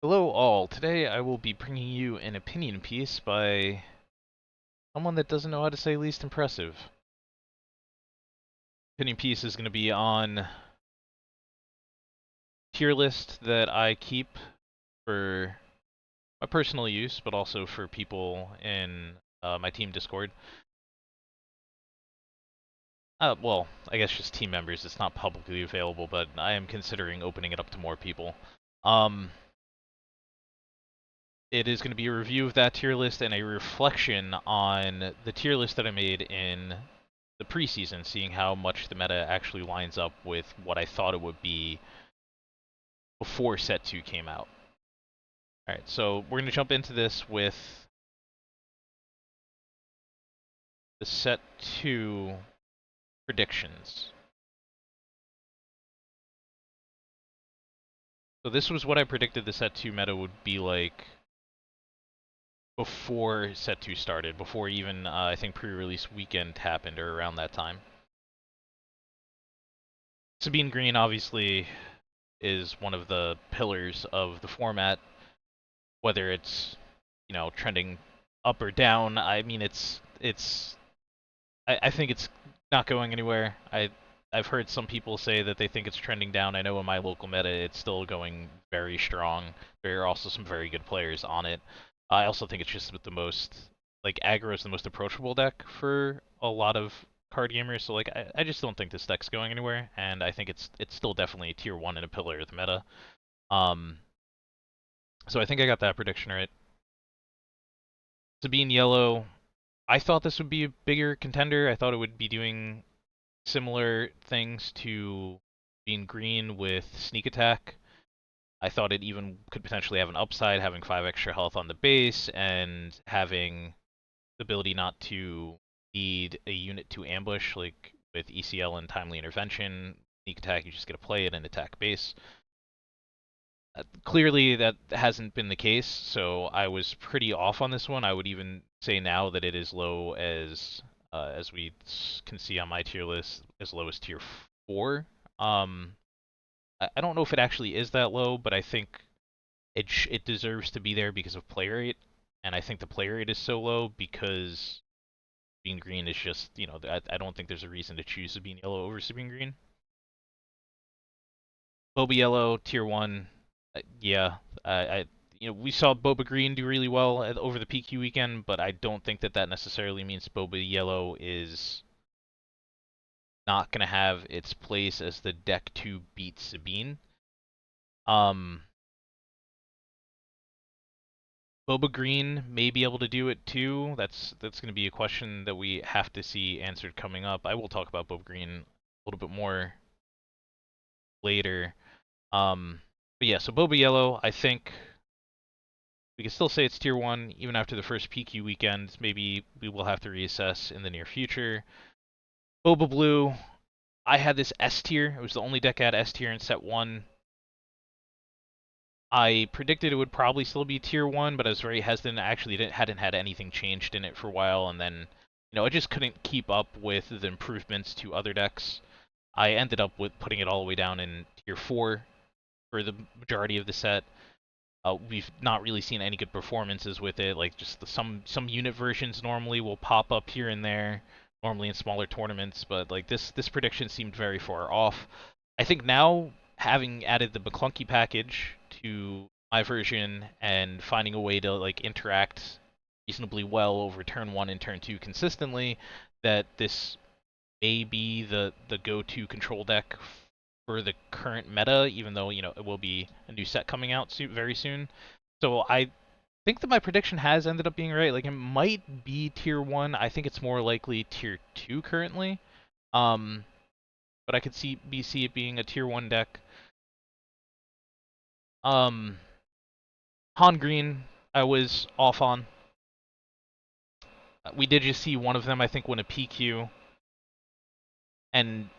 Hello all, today I will be bringing you an opinion piece by someone that doesn't know how to say least impressive. Opinion piece is going to be on tier list that I keep for my personal use, but also for people in my team Discord. Well, I guess just team members. It's not publicly available, but I am considering opening it up to more people. It is going to be a review of that tier list and a reflection on the tier list that I made in the preseason, seeing how much the meta actually lines up with what I thought it would be before Set 2 came out. Alright, so we're going to jump into this with the Set 2 predictions. So this was what I predicted the Set 2 meta would be like before Set 2 started, before even, I think, pre-release weekend happened, or around that time. Sabine Green, obviously, is one of the pillars of the format, whether it's, trending up or down. I mean, I think it's not going anywhere. I've heard some people say that they think it's trending down. I know in my local meta it's still going very strong. There are also some very good players on it. I also think it's just the most, like, aggro is the most approachable deck for a lot of card gamers. So like I just don't think this deck's going anywhere, and I think it's still definitely a tier 1 and a pillar of the meta. Um, so I think I got that prediction right. Sabine Yellow, I thought this would be a bigger contender. I thought it would be doing similar things to being green with sneak attack. I thought it even could potentially have an upside, having 5 extra health on the base and having the ability not to need a unit to ambush, like with ECL and timely intervention. Sneak attack, you just get to play it and attack base. Clearly, that hasn't been the case, so I was pretty off on this one. I would even say now that it is low as we can see on my tier list, as low as tier 4. I don't know if it actually is that low, but I think it deserves to be there because of play rate, and I think the play rate is so low because Sabine Green is just, I don't think there's a reason to choose Sabine Yellow over Sabine Green. Boba Yellow, tier 1, yeah, we saw Boba Green do really well over the PQ weekend, but I don't think that necessarily means Boba Yellow is not going to have its place as the deck to beat Sabine. Boba Green may be able to do it too. That's going to be a question that we have to see answered coming up. I will talk about Boba Green a little bit more later. But yeah, so Boba Yellow, I think we can still say it's tier 1 even after the first PQ weekend. Maybe we will have to reassess in the near future. Boba Blue, I had this S tier. It was the only deck I had S tier in set 1. I predicted it would probably still be tier 1, but I was very hesitant. I actually hadn't had anything changed in it for a while, and then, I just couldn't keep up with the improvements to other decks. I ended up with putting it all the way down in tier 4 for the majority of the set. We've not really seen any good performances with it. Like, just some unit versions normally will pop up here and there, normally in smaller tournaments, but like this prediction seemed very far off. I think now, having added the McClunky package to my version and finding a way to like interact reasonably well over turn 1 and turn 2 consistently, that this may be the go-to control deck for the current meta, even though, it will be a new set coming out very soon. So I think that my prediction has ended up being right. Like, it might be tier 1. I think it's more likely tier 2 currently. But I could see it being a tier 1 deck. Han Green, I was off on. We did just see one of them, I think, win a PQ. And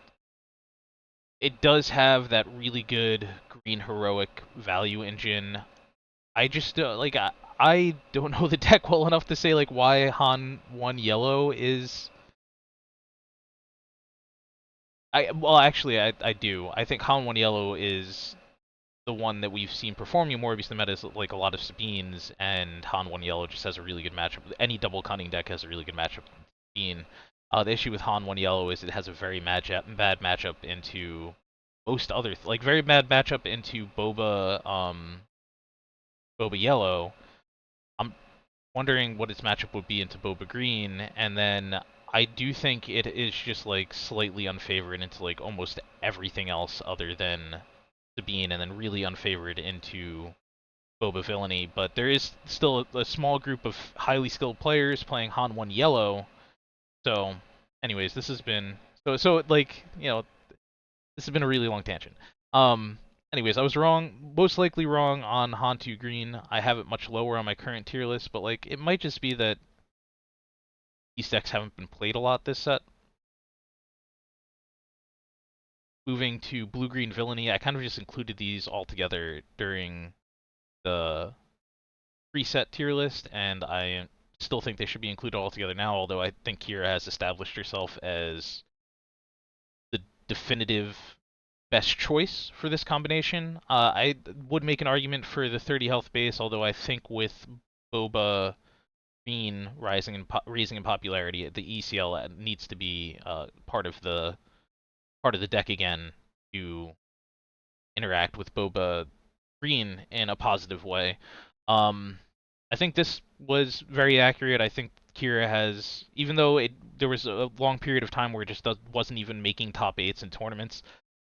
it does have that really good green heroic value engine. I just I don't know the deck well enough to say like why Han 1 yellow is. Well, actually, I do. I think Han 1 yellow is the one that we've seen performing more because the meta is like a lot of Sabines, and Han 1 Yellow just has a really good matchup. Any double cunning deck has a really good matchup with Sabine. The issue with Han 1 Yellow is it has a very bad matchup into most other like very bad matchup into Boba Yellow. I'm wondering what its matchup would be into Boba Green, and then I do think it is just like slightly unfavored into like almost everything else other than Sabine, and then really unfavored into Boba Villainy. But there is still a small group of highly skilled players playing Han 1 Yellow. So, anyways, this has been so like this has been a really long tangent. Um, anyways, I was wrong, most likely wrong on Han 2 Green. I have it much lower on my current tier list, but like it might just be that these decks haven't been played a lot this set. Moving to Blue Green Villainy, I kind of just included these all together during the preset tier list, and I still think they should be included all together now, although I think Kira has established herself as the definitive best choice for this combination. I would make an argument for the 30 health base, although I think with Boba Bean raising in popularity, the ECL needs to be part of the deck again to interact with Boba Green in a positive way. Um, I think this was very accurate. I think Kira has, even though there was a long period of time where it just wasn't even making top eights in tournaments,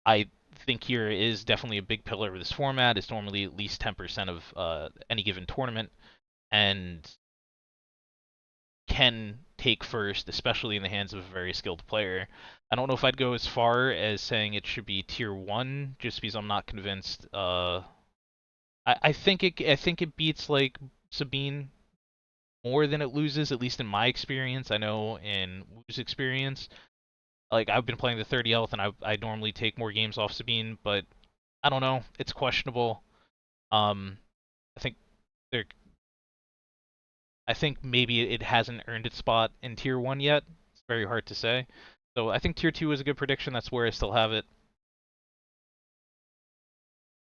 I think Kira is definitely a big pillar of this format. It's normally at least 10% of any given tournament, and can take first, especially in the hands of a very skilled player. I don't know if I'd go as far as saying it should be tier 1, just because I'm not convinced. I think it beats like Sabine more than it loses, at least in my experience. I know in Wu's experience, like I've been playing the 30 health, and I normally take more games off Sabine, but I don't know. It's questionable. Um, I think there, I think maybe it hasn't earned its spot in tier 1 yet. It's very hard to say. So I think tier 2 is a good prediction. That's where I still have it.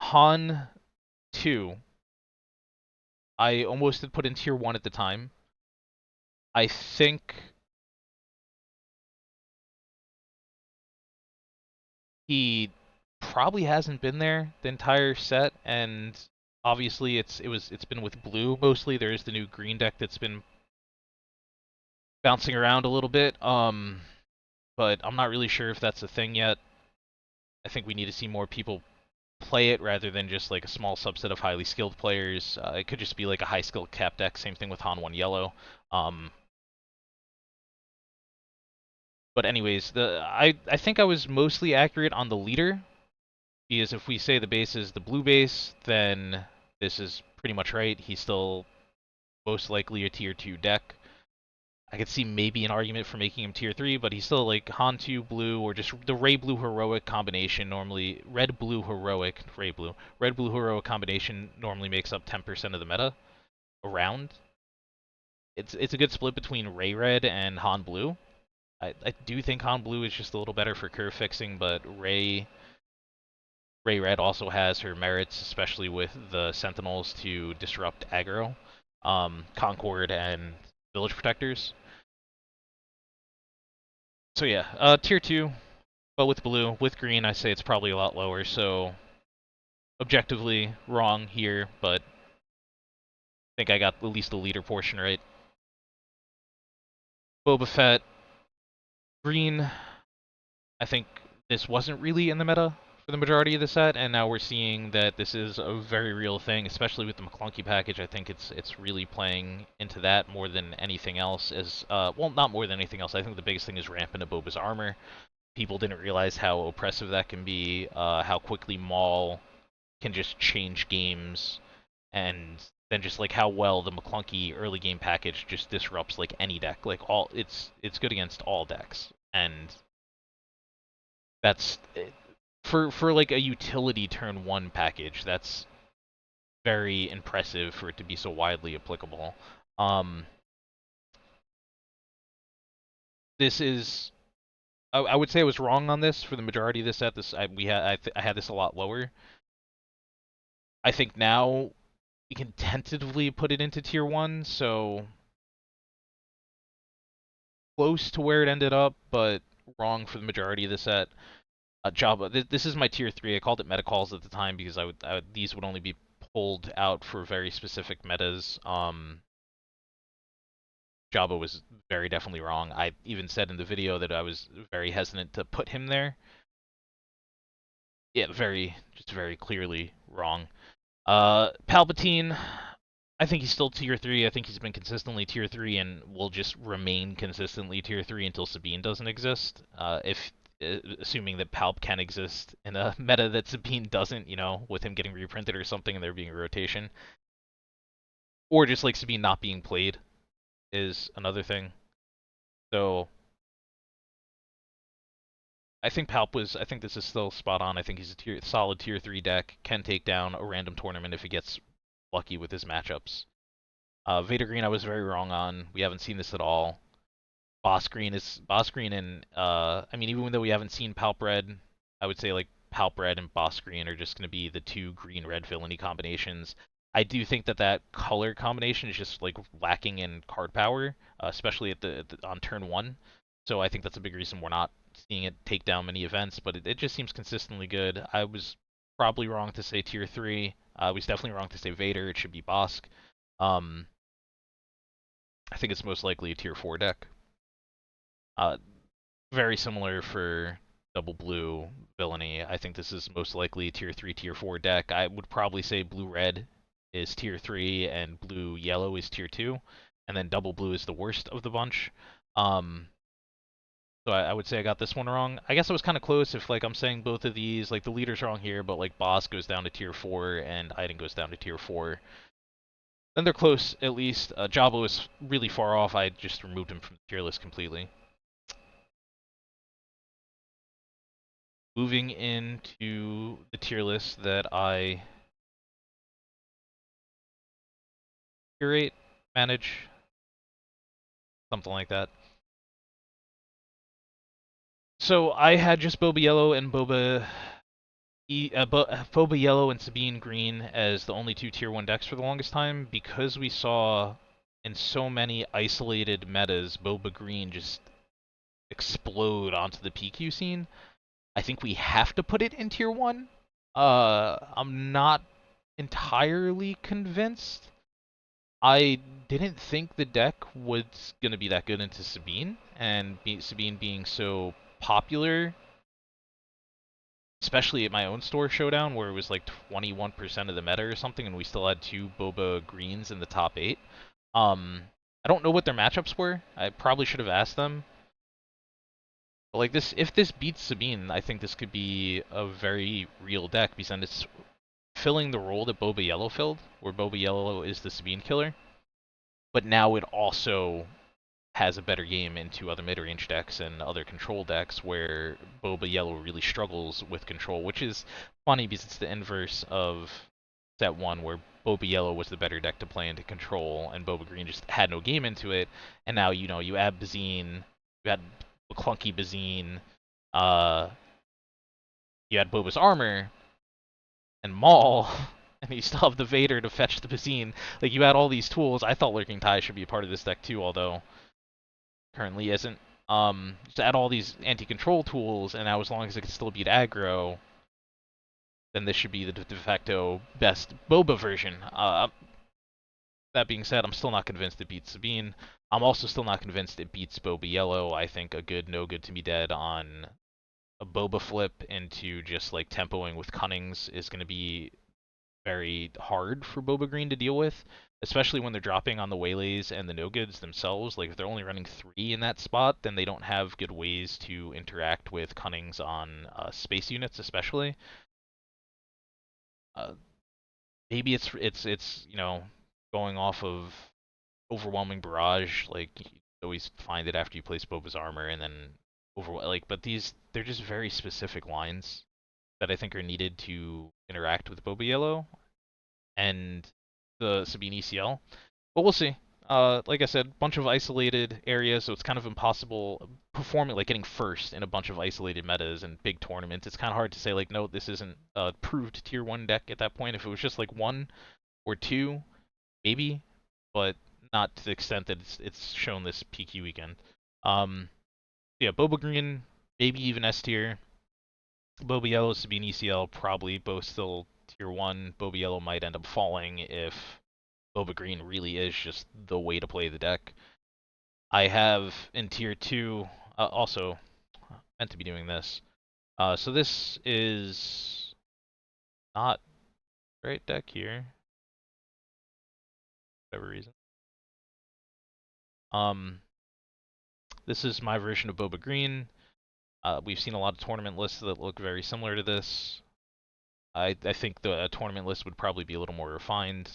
Han 2, I almost had put in tier 1 at the time. I think he probably hasn't been there the entire set, and obviously it's been with blue mostly. There's the new green deck that's been bouncing around a little bit. But I'm not really sure if that's a thing yet. I think we need to see more people play it rather than just like a small subset of highly skilled players. It could just be like a high skilled cap deck. Same thing with Han 1 Yellow. Um, but anyways, I think I was mostly accurate on the leader, because if we say the base is the blue base, then this is pretty much right. He's still most likely a tier 2 deck. I could see maybe an argument for making him tier 3, but he's still like Han2 blue or just the Ray Blue Heroic combination. Normally, Red Blue Heroic, Red Blue Heroic combination normally makes up 10% of the meta around. It's a good split between Ray Red and Han Blue. I do think Han Blue is just a little better for curve fixing, but Ray Red also has her merits, especially with the Sentinels to disrupt aggro, Concord, and Village Protectors. So yeah, tier 2, but with blue. With green, I say it's probably a lot lower, so objectively wrong here, but I think I got at least the leader portion right. Boba Fett, green, I think this wasn't really in the meta for the majority of the set, and now we're seeing that this is a very real thing, especially with the McClunky package. I think it's really playing into that more than anything else. As well, not more than anything else. I think the biggest thing is ramping of Boba's armor. People didn't realize how oppressive that can be, how quickly Maul can just change games, and then just like how well the McClunky early game package just disrupts like any deck. Like it's good against all decks, and that's for like a utility turn 1 package. That's very impressive for it to be so widely applicable. Um, this is I would say I was wrong on this for the majority of this set. I had this a lot lower. I think now we can tentatively put it into tier 1, so close to where it ended up, but wrong for the majority of the set. Java, this is my tier 3. I called it meta calls at the time because these would only be pulled out for very specific metas. Java was very definitely wrong. I even said in the video that I was very hesitant to put him there. Yeah, just very clearly wrong. Palpatine, I think he's still tier 3. I think he's been consistently tier 3 and will just remain consistently tier 3 until Sabine doesn't exist. If assuming that Palp can exist in a meta that Sabine doesn't, with him getting reprinted or something and there being a rotation. Or just like Sabine not being played is another thing. So I think this is still spot on. I think he's a solid tier 3 deck, can take down a random tournament if he gets lucky with his matchups. Vader Green I was very wrong on. We haven't seen this at all. Boss Green and I mean even though we haven't seen Palp Red, I would say like Palp Red and Boss Green are just going to be the two green red villainy combinations. I do think that color combination is just like lacking in card power, especially on turn 1. So I think that's a big reason we're not seeing it take down many events, but it just seems consistently good. I was probably wrong to say tier 3. I was definitely wrong to say Vader. It should be Bosk. Um, I think it's most likely a tier 4 deck. Uh, Very similar for double blue villainy. I think this is most likely tier 3, tier 4 deck. I would probably say blue red is tier 3 and blue yellow is tier 2, and then double blue is the worst of the bunch. So I would say I got this one wrong. I guess I was kind of close if like I'm saying both of these, like the leader's wrong here, but like Boss goes down to tier 4 and Iden goes down to tier 4. Then they're close at least. Jabba is really far off. I just removed him from the tier list completely. Moving into the tier list that I curate, manage, something like that. So I had just Boba Yellow and Boba Yellow and Sabine Green as the only two tier 1 decks for the longest time because we saw in so many isolated metas Boba Green just explode onto the PQ scene. I think we have to put it in tier 1. I'm not entirely convinced. I didn't think the deck was going to be that good into Sabine, and Sabine being so popular, especially at my own store showdown where it was like 21% of the meta or something, and we still had two Boba Greens in the top 8. I don't know what their matchups were. I probably should have asked them. But like this, if this beats Sabine, I think this could be a very real deck because then it's filling the role that Boba Yellow filled, where Boba Yellow is the Sabine killer. But now it also has a better game into other mid-range decks and other control decks where Boba Yellow really struggles with control, which is funny because it's the inverse of set 1 where Boba Yellow was the better deck to play into control and Boba Green just had no game into it. And now, you add Bazine, you add clunky Bazine, uh, you add Boba's armor and Maul, and you still have the Vader to fetch the Bazine. Like, you add all these tools. I thought Lurking Tie should be a part of this deck too, although currently isn't. Just add all these anti-control tools, and now as long as it can still beat aggro, then this should be the de facto best Boba version. That being said, I'm still not convinced it beats Sabine. I'm also still not convinced it beats Boba Yellow. I think a good no good to be dead on a Boba flip into just like tempoing with Cunnings is going to be very hard for Boba Green to deal with, especially when they're dropping on the waylays and the no-goods themselves. Like, if they're only running 3 in that spot, then they don't have good ways to interact with Cunnings on space units, especially. Uh, Maybe it's going off of overwhelming barrage. Like, you always find it after you place Boba's armor, and then but they're just very specific lines that I think are needed to interact with Boba Yellow and the Sabine ECL. But we'll see. Like I said, bunch of isolated areas, so it's kind of impossible performing, like getting first in a bunch of isolated metas and big tournaments. It's kind of hard to say like, no, this isn't a proved tier 1 deck at that point. If it was just like 1 or 2, maybe, but not to the extent that it's shown this PQ weekend. Yeah, Boba Green, maybe even S tier. Boba Yellow, Sabine ECL, probably both still tier 1. Boba Yellow might end up falling if Boba Green really is just the way to play the deck. I have in tier 2, also meant to be doing this. So this is not the right deck here, for whatever reason. This is my version of Boba Green. We've seen a lot of tournament lists that look very similar to this. I think the tournament list would probably be a little more refined.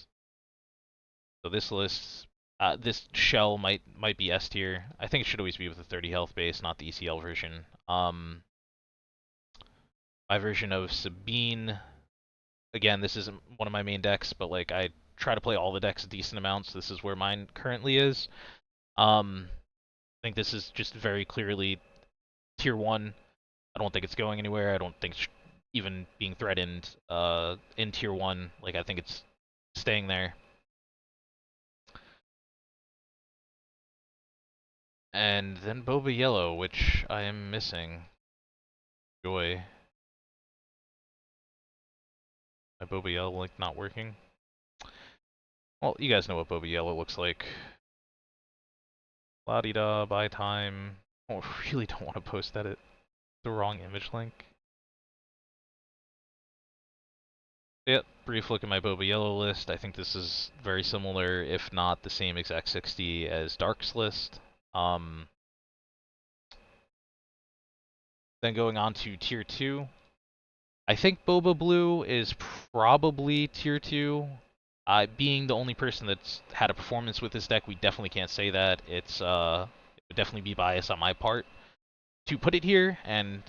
So this list, this shell might be S tier. I think it should always be with a 30 health base, not the ECL version. My version of Sabine, again, this isn't one of my main decks, but like I try to play all the decks decent amounts. This is where mine currently is. I think this is just very clearly tier 1. I don't think it's going anywhere. I don't think it's even being threatened in tier 1. Like I think it's staying there. And then Boba Yellow, which I am missing. Joy. My Boba Yellow link not working. Well, you guys know what Boba Yellow looks like. La-di-da, buy time. Oh, really don't want to post edit the wrong image link. Yep, brief look at my Boba Yellow list. I think this is very similar, if not the same exact 60 as Dark's list. Then going on to tier 2. I think Boba Blue is probably tier 2. Being the only person that's had a performance with this deck, we definitely can't say that. It would definitely be bias on my part to put it here, and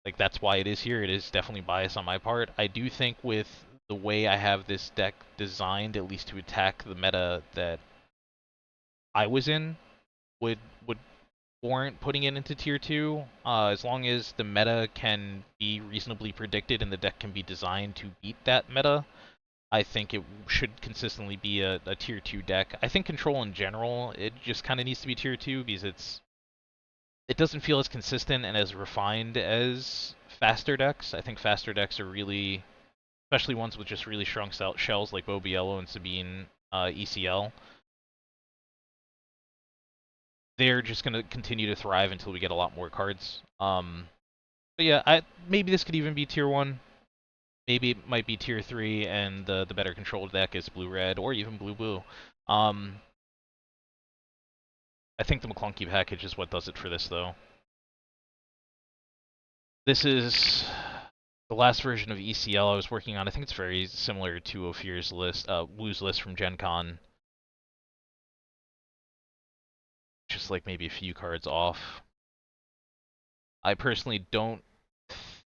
like that's why it is here. It is definitely bias on my part. I do think with the way I have this deck designed, at least to attack the meta that I was in, would warrant putting it into tier 2, as long as the meta can be reasonably predicted and the deck can be designed to beat that meta. I think it should consistently be a tier 2 deck. I think Control in general, it just kind of needs to be tier 2 because it doesn't feel as consistent and as refined as faster decks. I think faster decks are really, especially ones with just really strong shells like Boba Yellow and Sabine ECL, they're just going to continue to thrive until we get a lot more cards. But yeah, maybe this could even be tier 1. Maybe it might be tier 3, and the better controlled deck is blue-red, or even blue-blue. I think the McClunky package is what does it for this, though. This is the last version of ECL I was working on. I think it's very similar to Ophir's list, Wu's list from Gen Con. Just like maybe a few cards off. I personally don't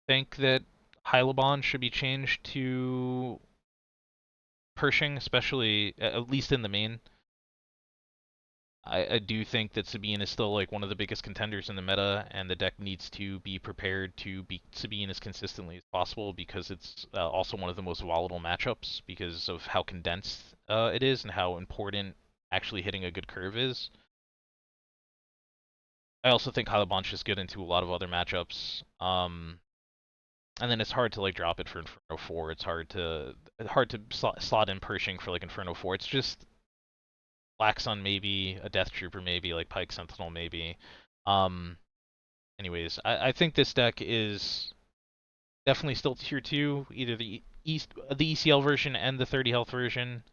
think that Hylabon should be changed to Pershing, especially at least in the main. I do think that Sabine is still like one of the biggest contenders in the meta, and the deck needs to be prepared to beat Sabine as consistently as possible because it's also one of the most volatile matchups because of how condensed it is and how important actually hitting a good curve is. I also think Halabonch is good into a lot of other matchups. And then it's hard to like drop it for Inferno 4. It's hard to slot in Pershing for like Inferno 4. It's just Black Sun maybe, a Death Trooper maybe, like Pike Sentinel maybe. Um, Anyways, I think this deck is definitely still tier 2, either the ECL version and the 30 health version.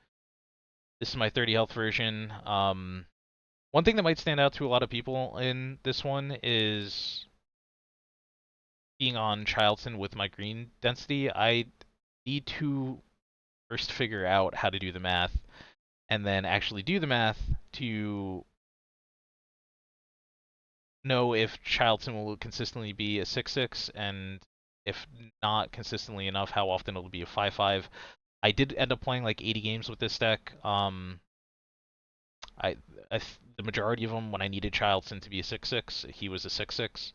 This is my 30 health version. One thing that might stand out to a lot of people in this one is being on Chilton with my green density. I need to first figure out how to do the math and then actually do the math to know if Chilton will consistently be a 6/6 and if not consistently enough, how often it'll be a 5/5. I did end up playing like 80 games with this deck. I the majority of them, when I needed Childson to be a 6/6, he was a 6/6.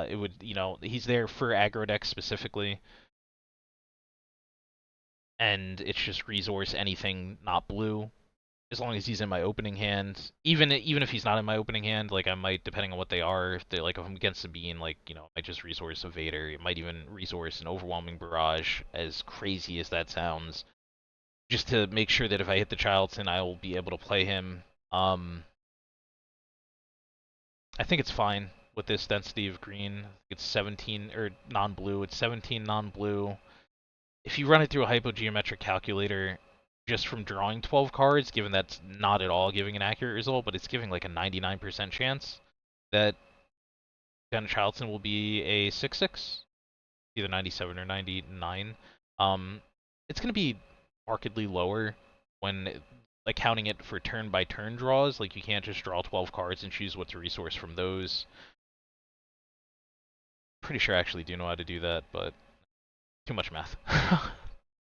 It would, he's there for aggro decks specifically, and it's just resource anything not blue, as long as he's in my opening hand. Even if he's not in my opening hand, like I might, depending on what they are, if they're like if I'm against Sabine, like I just resource a Vader. It might even resource an Overwhelming Barrage, as crazy as that sounds, just to make sure that if I hit the Childson, I will be able to play him. I think it's fine with this density of green. It's 17 or non-blue. It's 17 non-blue. If you run it through a hypogeometric calculator, just from drawing 12 cards, given that's not at all giving an accurate result, but it's giving like a 99% chance that Dan Childson will be a 6/6, either 97 or 99. It's going to be markedly lower when like counting it for turn by turn draws. Like you can't just draw 12 cards and choose what to resource from those. Pretty sure I actually do know how to do that, but too much math.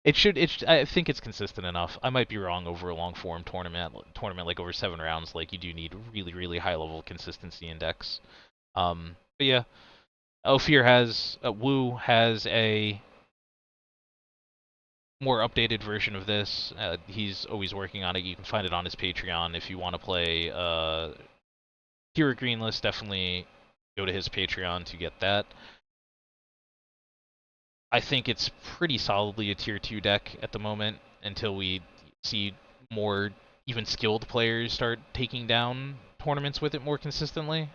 I think it's consistent enough. I might be wrong over a long form tournament like over 7 rounds. Like you do need really, really high level consistency in decks. But yeah, Wu has a more updated version of this. He's always working on it. You can find it on his Patreon if you want to play Hero Green List. Definitely go to his Patreon to get that. I think it's pretty solidly a tier 2 deck at the moment until we see more even skilled players start taking down tournaments with it more consistently.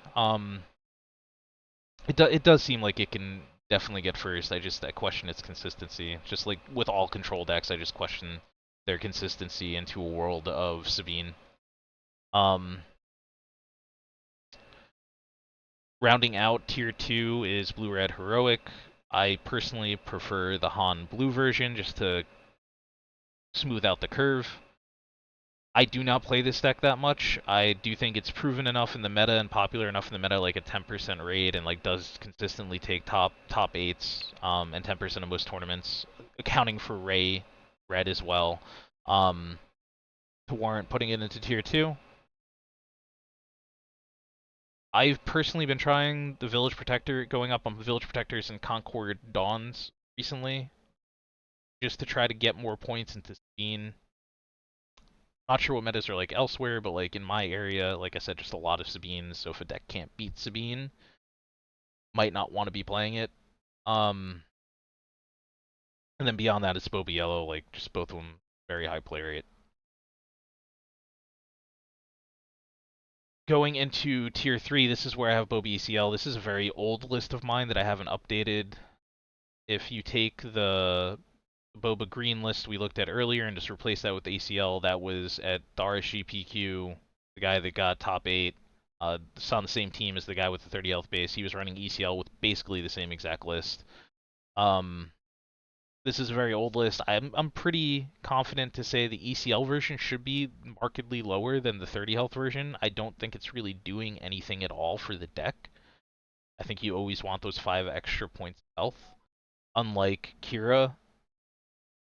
It does seem like it can definitely get first. I question its consistency. Just like with all control decks, I just question their consistency into a world of Sabine. Rounding out tier 2 is Blue-Red Heroic. I personally prefer the Han Blue version just to smooth out the curve. I do not play this deck that much. I do think it's proven enough in the meta and popular enough in the meta, like a 10% raid, and like does consistently take top 8s, and 10% of most tournaments, accounting for red as well, to warrant putting it into tier 2. I've personally been trying the Village Protector, going up on Village Protectors and Concord Dawns recently, just to try to get more points into Sabine. Not sure what metas are like elsewhere, but like in my area, like I said, just a lot of Sabines. So if a deck can't beat Sabine, might not want to be playing it. And then beyond that, it's Boba Yellow. Like just both of them very high play rate. Going into tier 3, this is where I have Boba ECL. This is a very old list of mine that I haven't updated. If you take the Boba Green list we looked at earlier and just replace that with the ACL, that was at the RSG PQ, the guy that got top 8. It's on the same team as the guy with the 30 health base. He was running ECL with basically the same exact list. This is a very old list. I'm pretty confident to say the ECL version should be markedly lower than the 30 health version. I don't think it's really doing anything at all for the deck. I think you always want those 5 extra points of health. Unlike Kira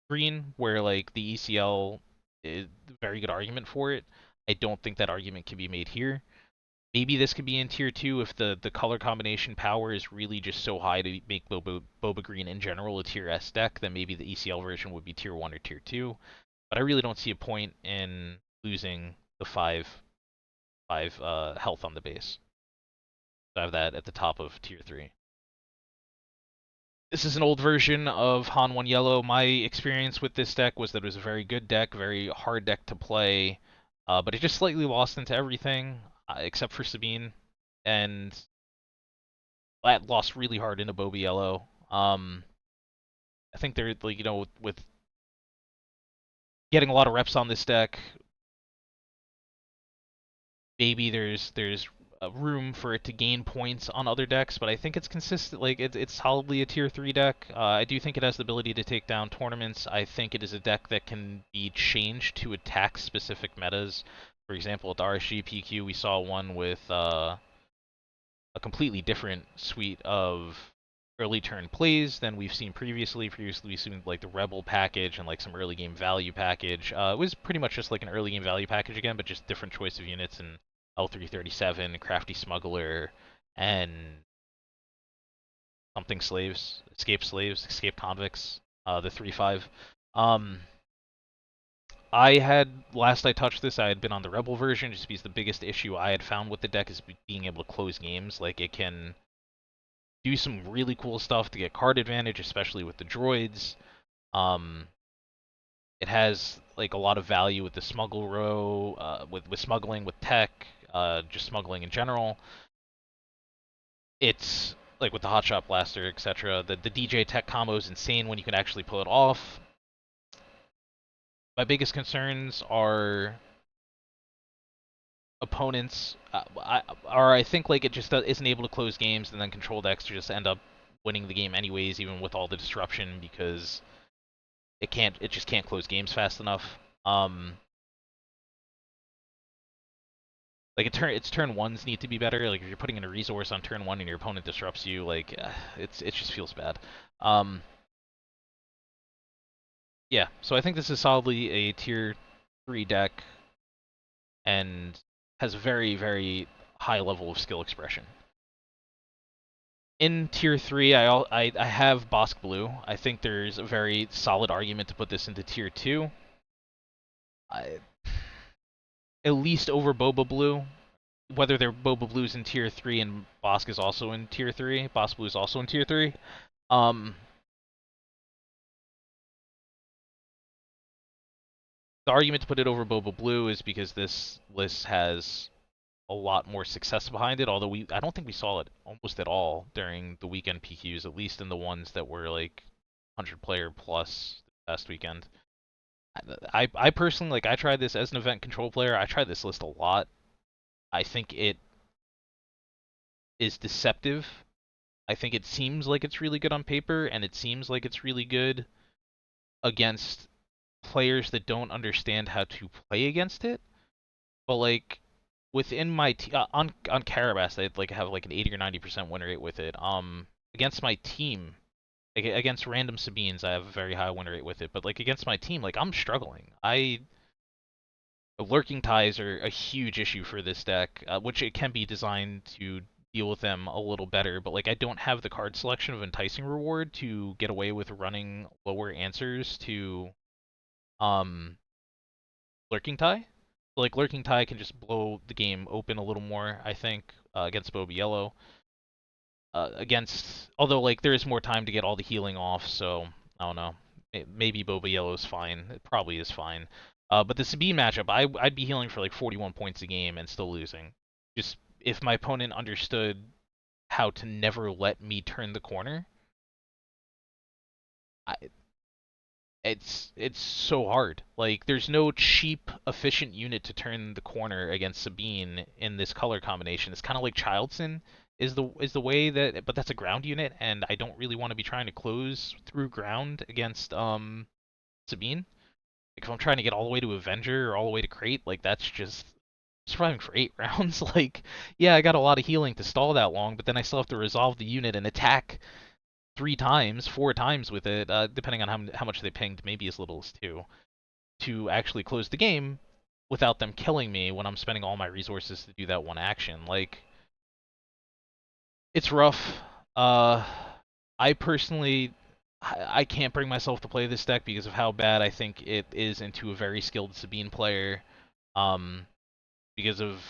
Green, where like the ECL is a very good argument for it, I don't think that argument can be made here. Maybe this could be in tier 2 if the color combination power is really just so high to make Boba Green in general a tier S deck, then maybe the ECL version would be tier 1 or tier 2. But I really don't see a point in losing the 5 health on the base. So I have that at the top of tier 3. This is an old version of Han 1 Yellow. My experience with this deck was that it was a very good deck, very hard deck to play, but it just slightly lost into everything except for Sabine, and that lost really hard into Boba Yellow. I think they're like with getting a lot of reps on this deck, maybe there's room for it to gain points on other decks, but I think it's consistent. Like it's solidly a tier 3 deck. I do think it has the ability to take down tournaments. I think it is a deck that can be changed to attack specific metas. For example, at the RSG PQ, we saw one with a completely different suite of early turn plays than we've seen previously. Previously, we've seen like the Rebel package and like some early game value package. It was pretty much just like an early game value package again, but just different choice of units in L337, Crafty Smuggler, and something slaves, escape convicts, the 3/5. Um, I had last I touched this, I had been on the Rebel version just because the biggest issue I had found with the deck is being able to close games. Like it can do some really cool stuff to get card advantage, especially with the droids. Um, it has like a lot of value with the smuggle row, with smuggling, with tech, just smuggling in general. It's like with the hotshot blaster, etc. The DJ tech combo is insane when you can actually pull it off. My biggest concerns are opponents, I think like it just isn't able to close games, and then control decks just end up winning the game anyways, even with all the disruption because it just can't close games fast enough. Like its turn ones need to be better. Like if you're putting in a resource on turn one and your opponent disrupts you, like it just feels bad. Um, yeah, so I think this is solidly a tier 3 deck and has a very, very high level of skill expression. In tier 3, I have Bosk Blue. I think there's a very solid argument to put this into tier 2. I, at least over Boba Blue. Whether they're Boba Blues in tier 3 and Bosk is also in tier 3. Bosk Blue is also in tier 3. Um, the argument to put it over Boba Blue is because this list has a lot more success behind it, although I don't think we saw it almost at all during the weekend PQs, at least in the ones that were like 100 player plus last weekend. I personally, like, I tried this as an event control player. I tried this list a lot. I think it is deceptive. I think it seems like it's really good on paper, and it seems like it's really good against players that don't understand how to play against it. But like within my on Carabas, I'd like have like an 80 or 90% win rate with it. Against my team, like, against random Sabines, I have a very high win rate with it. But like against my team, like I'm struggling. Lurking ties are a huge issue for this deck, which it can be designed to deal with them a little better, but like I don't have the card selection of Enticing Reward to get away with running lower answers to um Lurking Tie. Like Lurking Tie can just blow the game open a little more, I think, against Boba Yellow. Although like there is more time to get all the healing off, so I don't know. Maybe Boba Yellow's fine. It probably is fine. But the Sabine matchup, I'd be healing for like 41 points a game and still losing. Just if my opponent understood how to never let me turn the corner, I, it's so hard. Like there's no cheap, efficient unit to turn the corner against Sabine in this color combination. It's kind of like Childson is the way that, but that's a ground unit, and I don't really want to be trying to close through ground against Sabine. Like if I'm trying to get all the way to Avenger or all the way to Crate, like that's just surviving for 8 rounds. Like yeah, I got a lot of healing to stall that long, but then I still have to resolve the unit and attack 3 times, 4 times with it, depending on how much they pinged, maybe as little as 2, to actually close the game without them killing me when I'm spending all my resources to do that one action. Like, it's rough. Uh, I personally, I can't bring myself to play this deck because of how bad I think it is into a very skilled Sabine player. Um, because of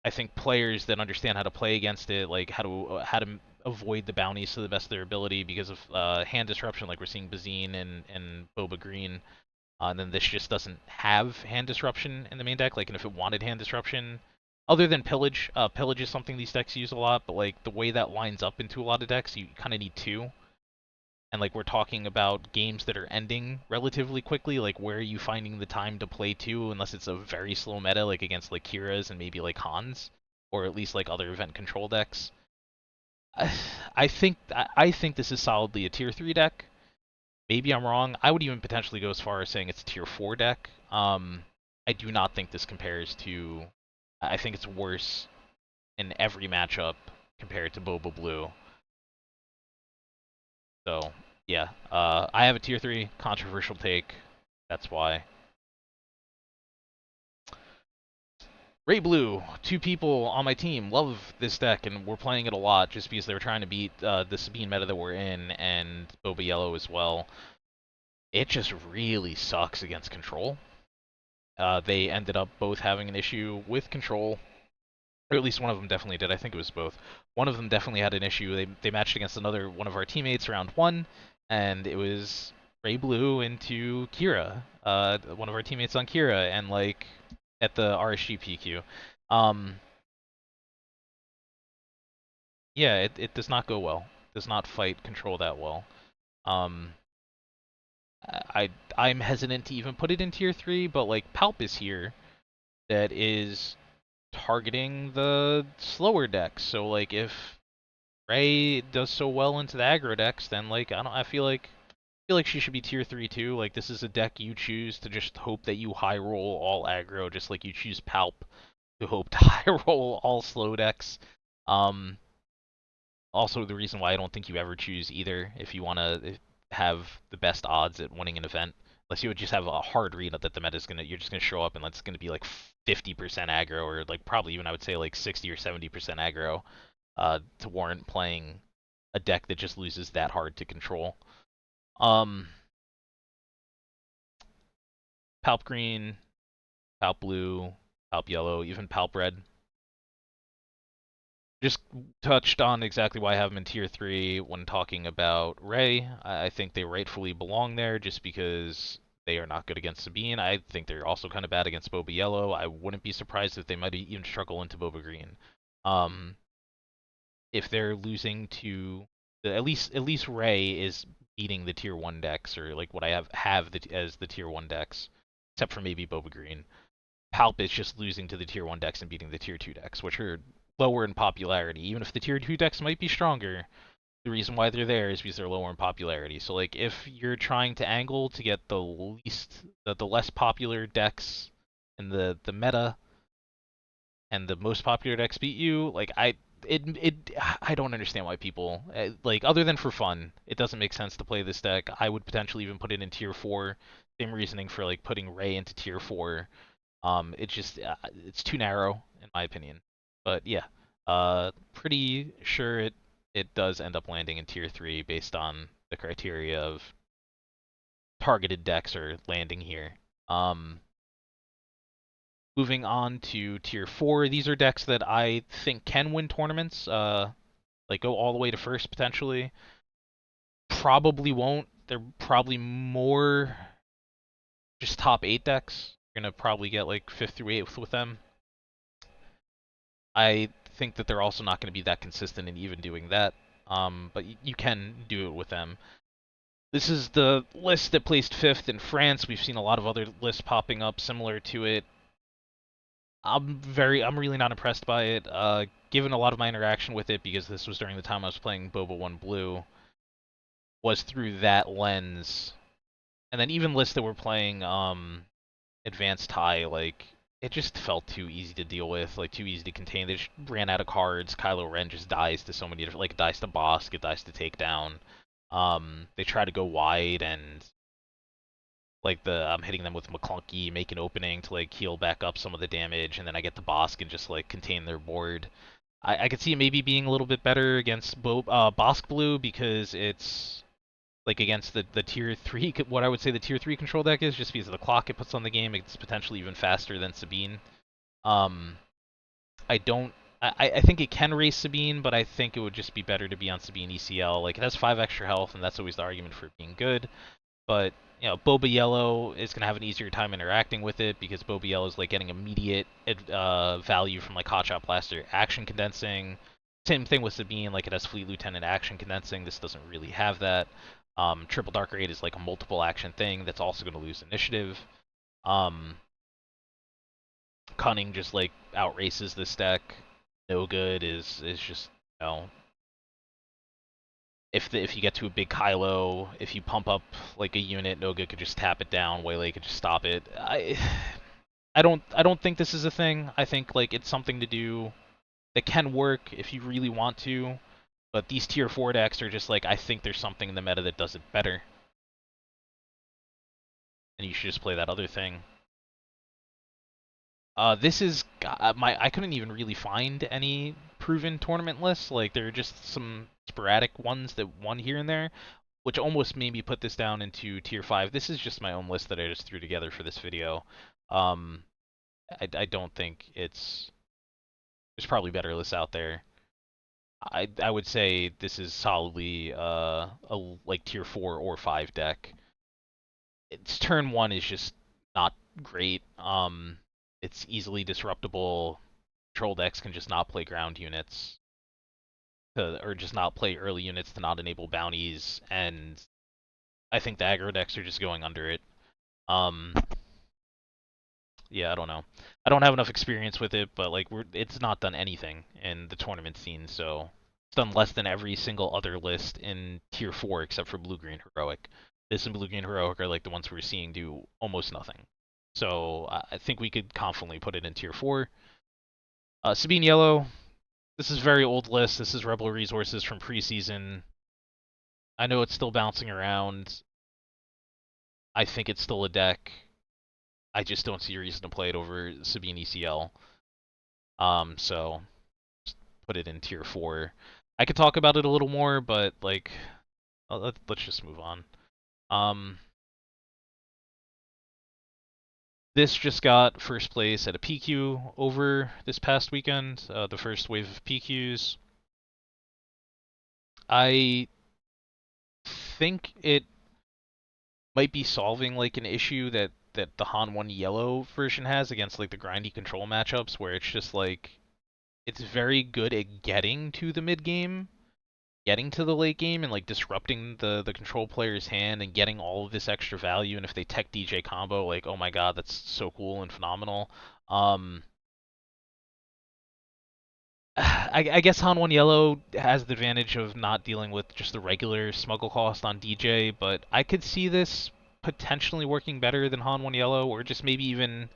I think players that understand how to play against it, like how to avoid the bounties to the best of their ability because of hand disruption, like we're seeing Bazine and Boba Green. And then this just doesn't have hand disruption in the main deck. Like, and if it wanted hand disruption, other than pillage, pillage is something these decks use a lot. But like the way that lines up into a lot of decks, you kind of need two. And like we're talking about games that are ending relatively quickly, like where are you finding the time to play two unless it's a very slow meta, like against like Kira's and maybe like Hans, or at least like other event control decks. I think this is solidly a tier 3 deck. Maybe I'm wrong. I would even potentially go as far as saying it's a tier 4 deck. I do not think this compares to. I think it's worse in every matchup compared to Boba Blue. So yeah, I have a tier 3 controversial take. That's why. Ray Blue, two people on my team love this deck, and we're playing it a lot just because they were trying to beat the Sabine meta that we're in, and Boba Yellow as well. It just really sucks against control. They ended up both having an issue with control, or at least one of them definitely did. I think it was both. One of them definitely had an issue. They matched against another one of our teammates round 1, and it was Ray Blue into Kira, one of our teammates on Kira, and like at the RSG PQ. Um, yeah, it does not go well. Does not fight control that well. Um, I'm hesitant to even put it in tier 3, but like Palp is here that is targeting the slower decks. So like if Ray does so well into the aggro decks, then like I feel like she should be tier 3 too. Like this is a deck you choose to just hope that you high roll all aggro, just like you choose Palp to hope to high roll all slow decks. Um, Also, the reason why I don't think you ever choose either if you want to have the best odds at winning an event, unless you would just have a hard read that the meta is you're just gonna show up and it's gonna be like 50% aggro, or like probably even I would say like 60 or 70% aggro, to warrant playing a deck that just loses that hard to control. Um, Palp green, Palp blue, Palp yellow, even Palp red. Just touched on exactly why I have them in tier 3 when talking about Ray. I think they rightfully belong there just because they are not good against Sabine. I think they're also kind of bad against Boba Yellow. I wouldn't be surprised if they might even struggle into Boba Green. Um, if they're losing to at least Ray is beating the tier 1 decks, or like what I have as the tier 1 decks, except for maybe Boba Green. Palp is just losing to the tier 1 decks and beating the tier 2 decks, which are lower in popularity. Even if the tier 2 decks might be stronger, the reason why they're there is because they're lower in popularity. So like if you're trying to angle to get the less popular decks in the meta and the most popular decks beat you, like I don't understand why people like, other than for fun, it doesn't make sense to play this deck. I would potentially even put it in tier 4. Same reasoning for like putting Ray into tier 4. It's just it's too narrow in my opinion. But yeah, pretty sure it does end up landing in tier 3 based on the criteria of targeted decks are landing here. Um, Moving on to tier 4, these are decks that I think can win tournaments. Like go all the way to first potentially. Probably won't. They're probably more just top 8 decks. You're gonna probably get like 5th through 8th with them. I think that they're also not going to be that consistent in even doing that. But you can do it with them. This is the list that placed 5th in France. We've seen a lot of other lists popping up similar to it. I'm really not impressed by it. Given a lot of my interaction with it, because this was during the time I was playing Boba 1 Blue, was through that lens. And then even lists that were playing Advanced High, like it just felt too easy to deal with, like too easy to contain. They just ran out of cards. Kylo Ren just dies to so many different, like it dies to Bosk, it dies to Takedown. They try to go wide and like I'm hitting them with McClunky, make an opening to like heal back up some of the damage, and then I get the Bosk and just like contain their board. I could see it maybe being a little bit better against Bosk Blue because it's like against the tier 3, what I would say the tier 3 control deck is, just because of the clock it puts on the game. It's potentially even faster than Sabine. Um, I don't. I think it can race Sabine, but I think it would just be better to be on Sabine ECL. Like it has 5 extra health, and that's always the argument for it being good. But Boba Yellow is gonna have an easier time interacting with it because Boba Yellow is like getting immediate value from like Hotshot Blaster action condensing. Same thing with Sabine, like it has Fleet Lieutenant action condensing. This doesn't really have that. Triple Dark Raid is like a multiple action thing that's also going to lose initiative. Um, Cunning just like outraces this deck. No Good is just, you know, if you get to a big Kylo, if you pump up like a unit, No Good could just tap it down. Waylay could just stop it. I don't think this is a thing. I think like it's something to do that can work if you really want to. But these tier 4 decks are just like, I think there's something in the meta that does it better, and you should just play that other thing. This is I couldn't even really find any proven tournament lists. Like there are just some sporadic ones that won here and there, which almost made me put this down into tier 5. This is just my own list that I just threw together for this video. Um, I don't think there's probably better lists out there. I would say this is solidly a like tier 4 or 5 deck. Its turn 1 is just not great. It's easily disruptible. Control decks can just not play ground units or just not play early units to not enable bounties, and I think the aggro decks are just going under it. Um, yeah, I don't know. I don't have enough experience with it, but like it's not done anything in the tournament scene, so it's done less than every single other list in tier 4 except for blue green heroic. This and blue green heroic are like the ones we're seeing do almost nothing. So I think we could confidently put it in tier 4. Sabine Yellow, this is a very old list. This is Rebel Resources from preseason. I know it's still bouncing around. I think it's still a deck. I just don't see a reason to play it over Sabine ECL. So just put it in tier 4. I could talk about it a little more, but like, let's just move on. This just got first place at a PQ over this past weekend, the first wave of PQs. I think it might be solving like an issue that the Han 1 yellow version has against like the grindy control matchups, where it's just like it's very good at getting to the mid game, getting to the late game, and like disrupting the control player's hand and getting all of this extra value. And if they tech DJ combo, like oh my god, that's so cool and phenomenal. I guess Han 1 Yellow has the advantage of not dealing with just the regular smuggle cost on DJ, but I could see this potentially working better than Han 1 Yellow, or just maybe even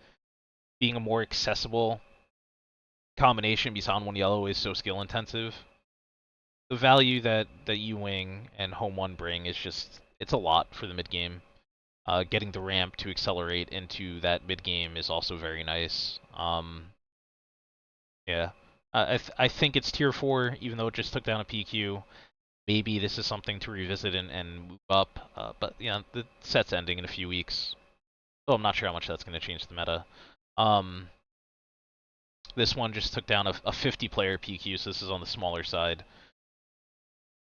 being a more accessible combination because Han 1 Yellow is so skill intensive. The value that U-Wing and Home 1 bring is just, it's a lot for the mid game. Getting the ramp to accelerate into that mid game is also very nice. Yeah. I think it's tier 4, even though it just took down a PQ. Maybe this is something to revisit and move up. But yeah, the set's ending in a few weeks. So I'm not sure how much that's going to change the meta. This one just took down a 50-player PQ, so this is on the smaller side.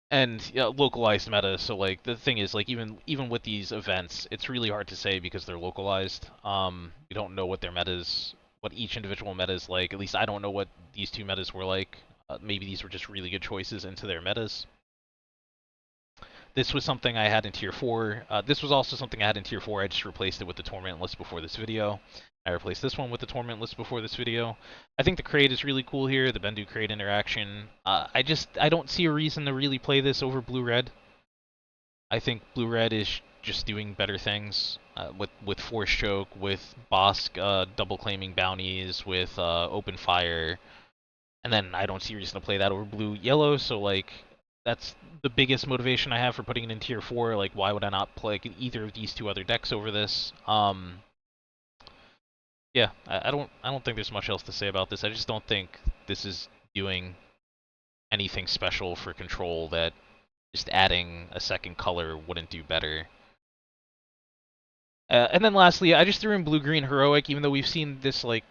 And yeah, localized meta, so like the thing is, like even with these events, it's really hard to say because they're localized. We don't know what their metas, what each individual meta is like. At least I don't know what these two metas were like. Maybe these were just really good choices into their metas. This was something I had in tier 4. This was also something I had in tier 4. I just replaced it with the tournament list before this video. I replaced this one with the tournament list before this video. I think the crate is really cool here, the Bendu crate interaction. I don't see a reason to really play this over blue-red. I think blue-red is just doing better things with Force Choke, with Bosk double claiming bounties, with Open Fire. And then I don't see a reason to play that over blue-yellow, so like that's the biggest motivation I have for putting it in tier 4. Like, why would I not play either of these two other decks over this? Yeah, I don't think there's much else to say about this. I just don't think this is doing anything special for control that just adding a second color wouldn't do better. And then lastly, I just threw in blue-green heroic, even though we've seen this like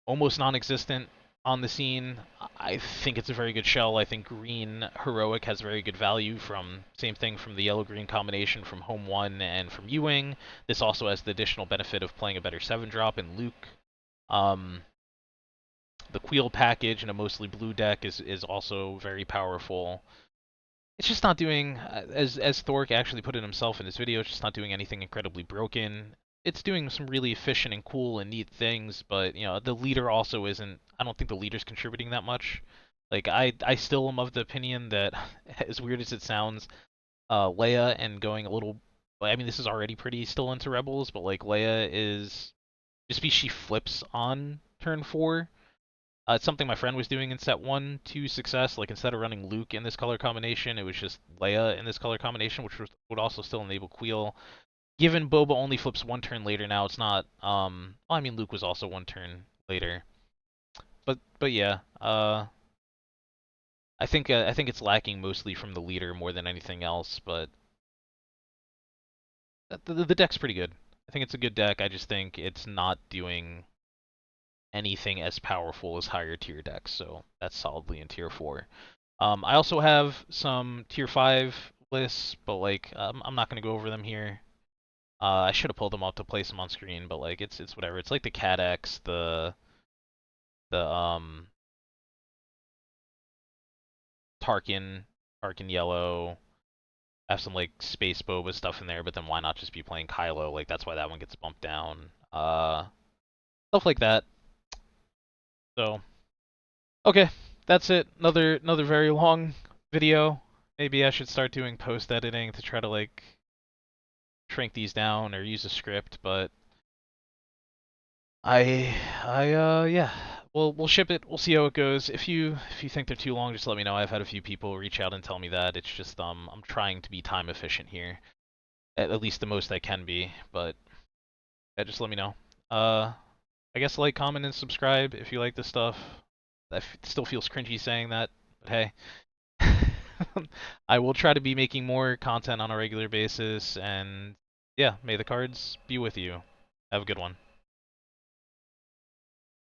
almost non-existent on the scene. I think it's a very good shell. I think green heroic has very good value from same thing from the yellow-green combination from Home 1 and from U-Wing. This also has the additional benefit of playing a better 7-drop in Luke. The Queel package in a mostly blue deck is also very powerful. It's just not doing, as Thork actually put it himself in his video, it's just not doing anything incredibly broken. It's doing some really efficient and cool and neat things, but you know the leader also isn't. I don't think the leader's contributing that much. Like I still am of the opinion that, as weird as it sounds, Leia and going a little. I mean, this is already pretty still into Rebels, but like Leia is just because she flips on turn 4. It's something my friend was doing in set 1 to success. Like, instead of running Luke in this color combination, it was just Leia in this color combination, which would also still enable Queel. Given Boba only flips 1 turn later now, it's not. Well, I mean, Luke was also 1 turn later. But yeah. I think it's lacking mostly from the leader more than anything else. But the deck's pretty good. I think it's a good deck. I just think it's not doing anything as powerful as higher tier decks, so that's solidly in tier 4. I also have some tier 5 lists, but like I'm not gonna go over them here. I should have pulled them up to place them on screen, but like it's whatever. It's like the Cadex, the Tarkin Yellow. I have some like Space Boba stuff in there, but then why not just be playing Kylo? Like that's why that one gets bumped down. Stuff like that. So okay, that's it. Another very long video. Maybe I should start doing post editing to try to like shrink these down or use a script, but yeah. We'll ship it. We'll see how it goes. If you think they're too long, just let me know. I've had a few people reach out and tell me that. It's just I'm trying to be time efficient here. At least the most I can be, but yeah, just let me know. I guess like, comment, and subscribe if you like this stuff. That still feels cringy saying that, but hey. I will try to be making more content on a regular basis, and yeah, may the cards be with you. Have a good one.